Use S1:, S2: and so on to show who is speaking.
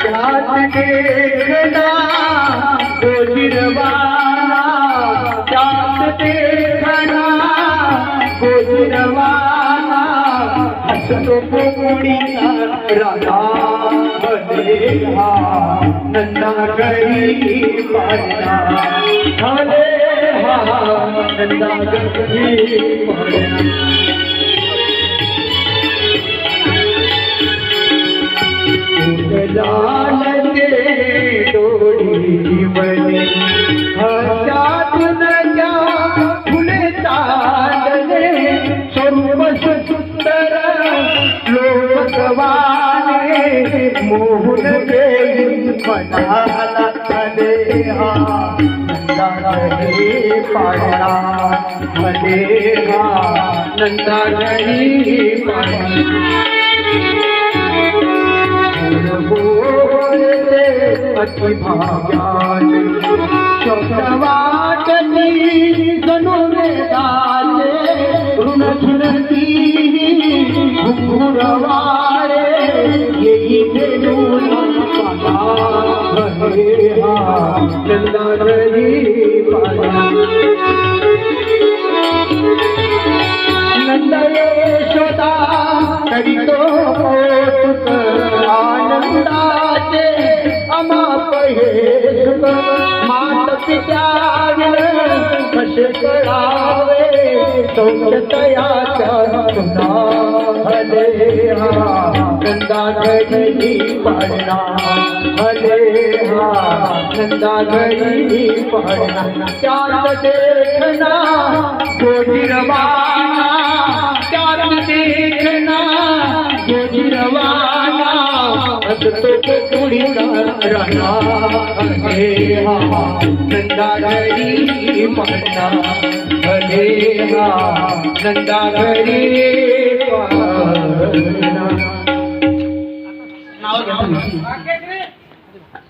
S1: त्यात देखना गोजिरवाना, त्यात देखना गोजिरवाना, हसतो कोणीचा राधा बनेहा नंदा घरी पाडला, हले हा नंदा घरी पाडला. लाल के डोरी बने हर्षातून त्या फुले चालले, स्वरूप सुंदर लोकवाने मोहन देई मनाला हले हा नंदा घरी पाडला, हले हा नंदा घरी पाडला. बोलते अति भाग्याने शब्दवाटनी जणू वेदाचे, ऋण झुरती घुंगुरवारे येई घेऊन पाला, हरे हा नंदा घरी पाडला. नंद यशोदा करीतो कौतुक आनंदाचे, अमाप हे सुख मात पित्याविण कसे कळावे, सौंदर्याच्या तुला हले हा नंदा घरी पाडला, हले हा नंदा घरी पाडला. त्यात देखना गोजिरवाना, त्यात देखना गोजिरवाना, हसतो कुणीचा राधा, हले हा नंदा घरी पाडला, हले हा नंदा घरी पाडला.